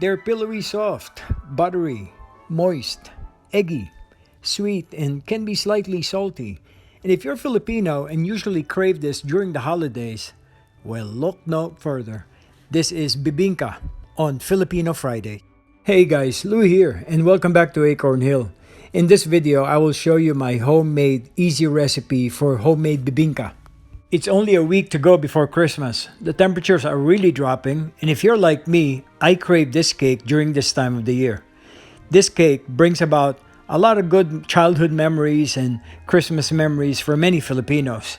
They're pillowy soft, buttery, moist, eggy, sweet, and can be slightly salty. And if you're Filipino and usually crave this during the holidays, well, look no further. This is Bibingka on Filipino Friday. Hey guys, Lou here, and welcome back to Acorn Hill. In this video, I will show you my homemade easy recipe for homemade bibingka. It's only a week to go before Christmas. The temperatures are really dropping, and if you're like me, I crave this cake during this time of the year. This cake brings about a lot of good childhood memories and Christmas memories for many Filipinos.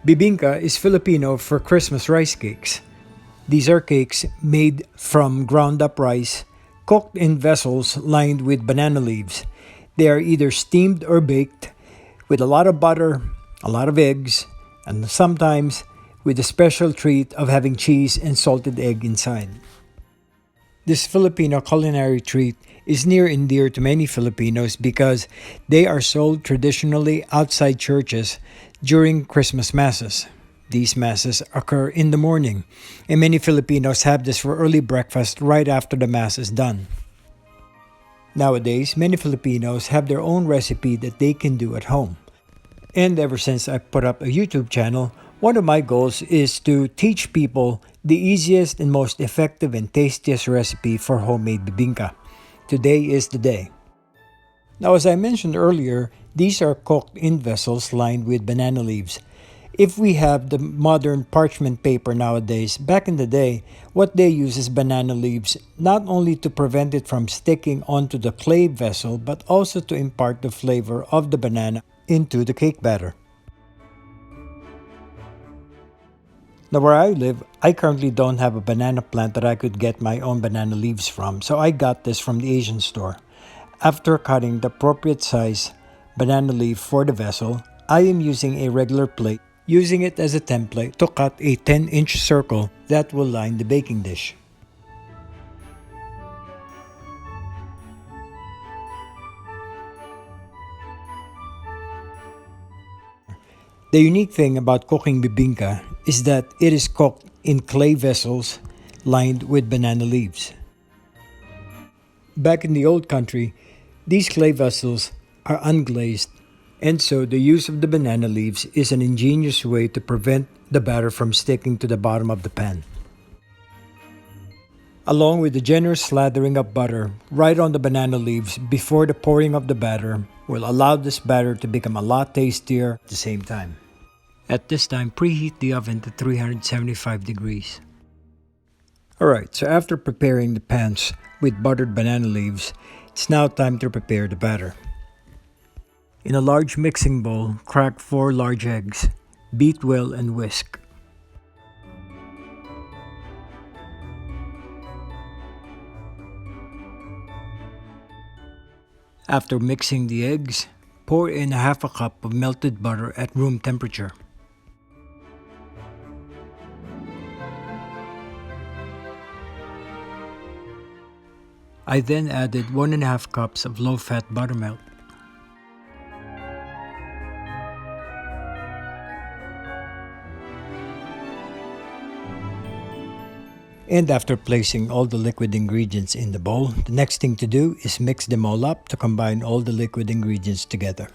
Bibingka is Filipino for Christmas rice cakes. These are cakes made from ground up rice, cooked in vessels lined with banana leaves. They are either steamed or baked with a lot of butter, a lot of eggs, and sometimes with the special treat of having cheese and salted egg inside. This Filipino culinary treat is near and dear to many Filipinos because they are sold traditionally outside churches during Christmas masses. These masses occur in the morning, and many Filipinos have this for early breakfast right after the mass is done. Nowadays, many Filipinos have their own recipe that they can do at home. And ever since I put up a YouTube channel, one of my goals is to teach people the easiest and most effective and tastiest recipe for homemade bibingka. Today is the day. Now, as I mentioned earlier, these are cooked in vessels lined with banana leaves. If we have the modern parchment paper nowadays, back in the day, what they use is banana leaves, not only to prevent it from sticking onto the clay vessel, but also to impart the flavor of the banana into the cake batter. Now where I live, I currently don't have a banana plant that I could get my own banana leaves from, so I got this from the Asian store. After cutting the appropriate size banana leaf for the vessel, I am using a regular plate, using it as a template to cut a 10-inch circle that will line the baking dish. The unique thing about cooking bibingka is that it is cooked in clay vessels lined with banana leaves. Back in the old country, these clay vessels are unglazed, and so the use of the banana leaves is an ingenious way to prevent the batter from sticking to the bottom of the pan. Along with the generous slathering of butter right on the banana leaves before the pouring of the batter will allow this batter to become a lot tastier at the same time. At this time, preheat the oven to 375 degrees. Alright, so after preparing the pans with buttered banana leaves, it's now time to prepare the batter. In a large mixing bowl, crack 4 large eggs, beat well and whisk. After mixing the eggs, pour in half a cup of melted butter at room temperature. I then added 1.5 cups of low-fat buttermilk. And after placing all the liquid ingredients in the bowl, the next thing to do is mix them all up to combine all the liquid ingredients together.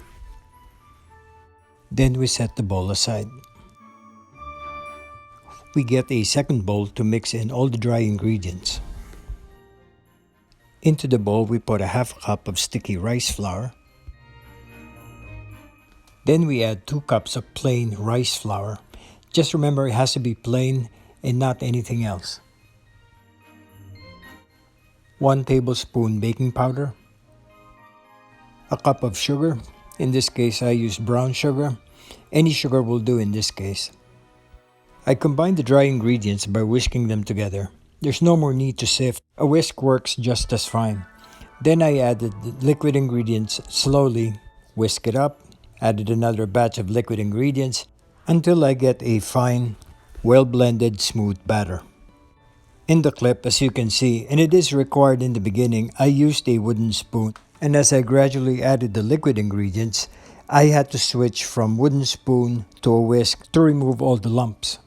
Then we set the bowl aside. We get a second bowl to mix in all the dry ingredients. Into the bowl we put a half cup of sticky rice flour. Then we add 2 cups of plain rice flour. Just remember it has to be plain and not anything else. 1 tablespoon baking powder, a cup of sugar. In this case, I used brown sugar. Any sugar will do in this case. I combine the dry ingredients by whisking them together. There's no more need to sift. A whisk works just as fine. Then I added the liquid ingredients slowly, whisk it up, added another batch of liquid ingredients until I get a fine, well-blended, smooth batter. In the clip, as you can see, and it is required in the beginning, I used a wooden spoon. And as I gradually added the liquid ingredients, I had to switch from wooden spoon to a whisk to remove all the lumps.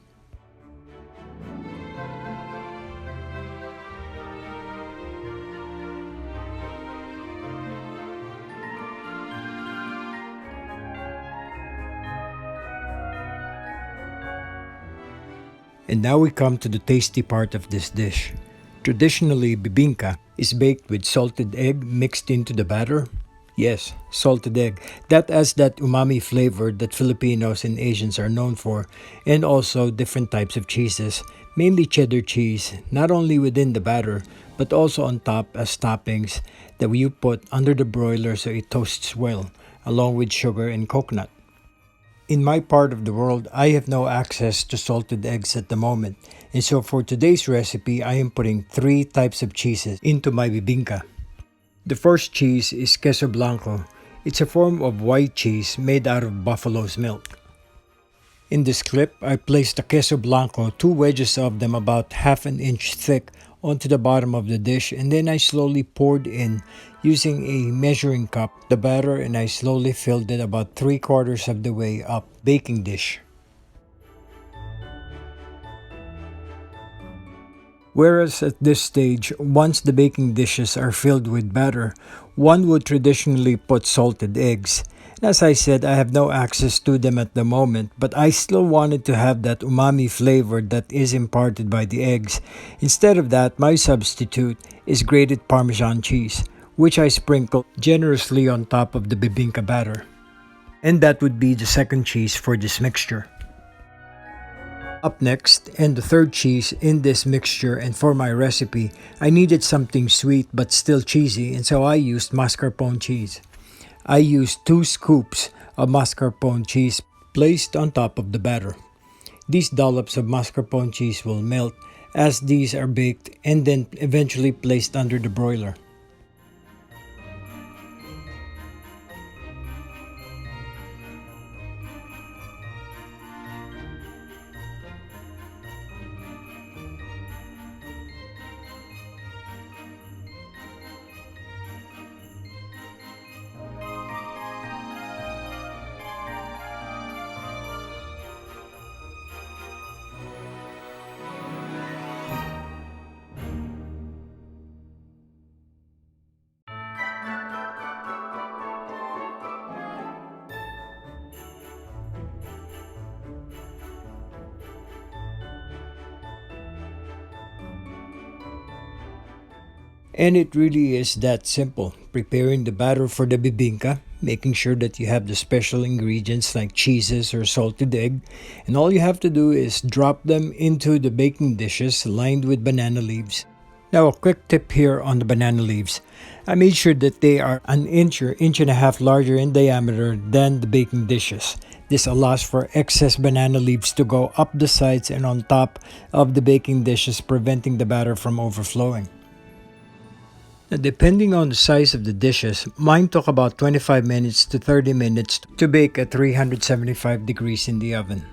And now we come to the tasty part of this dish. Traditionally, bibingka is baked with salted egg mixed into the batter. Yes, salted egg. That adds that umami flavor that Filipinos and Asians are known for, and also different types of cheeses, mainly cheddar cheese, not only within the batter, but also on top as toppings that you put under the broiler so it toasts well, along with sugar and coconut. In my part of the world, I have no access to salted eggs at the moment, and so for today's recipe, I am putting 3 types of cheeses into my bibingka. The first cheese is queso blanco. It's a form of white cheese made out of buffalo's milk. In this clip, I placed the queso blanco, 2 wedges of them about half an inch thick, onto the bottom of the dish, and then I slowly poured in, using a measuring cup, the batter, and I slowly filled it about 3/4 of the way up baking dish. Whereas at this stage, once the baking dishes are filled with batter, one would traditionally put salted eggs. And as I said, I have no access to them at the moment, but I still wanted to have that umami flavor that is imparted by the eggs. Instead of that, my substitute is grated parmesan cheese, which I sprinkle generously on top of the bibingka batter. And that would be the second cheese for this mixture. Up next, and the third cheese in this mixture and for my recipe, I needed something sweet but still cheesy, and so I used mascarpone cheese. I used 2 scoops of mascarpone cheese placed on top of the batter. These dollops of mascarpone cheese will melt as these are baked and then eventually placed under the broiler. And it really is that simple. Preparing the batter for the bibingka, making sure that you have the special ingredients like cheeses or salted egg, and all you have to do is drop them into the baking dishes lined with banana leaves. Now a quick tip here on the banana leaves. I made sure that they are an inch or inch and a half larger in diameter than the baking dishes. This allows for excess banana leaves to go up the sides and on top of the baking dishes, preventing the batter from overflowing. Now, depending on the size of the dishes, mine took about 25 minutes to 30 minutes to bake at 375 degrees in the oven.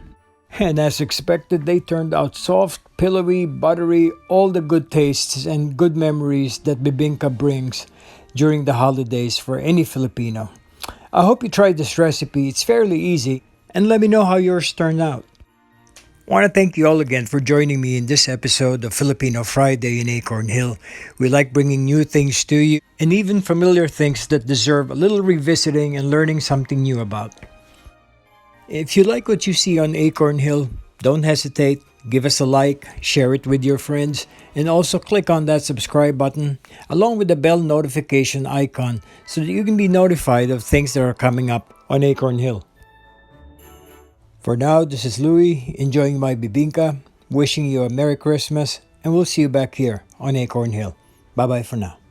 And as expected, they turned out soft, pillowy, buttery, all the good tastes and good memories that bibingka brings during the holidays for any Filipino. I hope you tried this recipe. It's fairly easy, and let me know how yours turned out. I want to thank you all again for joining me in this episode of Filipino Friday in Acorn Hill. We like bringing new things to you and even familiar things that deserve a little revisiting and learning something new about. If you like what you see on Acorn Hill, don't hesitate. Give us a like, share it with your friends, and also click on that subscribe button along with the bell notification icon so that you can be notified of things that are coming up on Acorn Hill. For now, this is Louie, enjoying my bibingka, wishing you a Merry Christmas, and we'll see you back here on Acorn Hill. Bye-bye for now.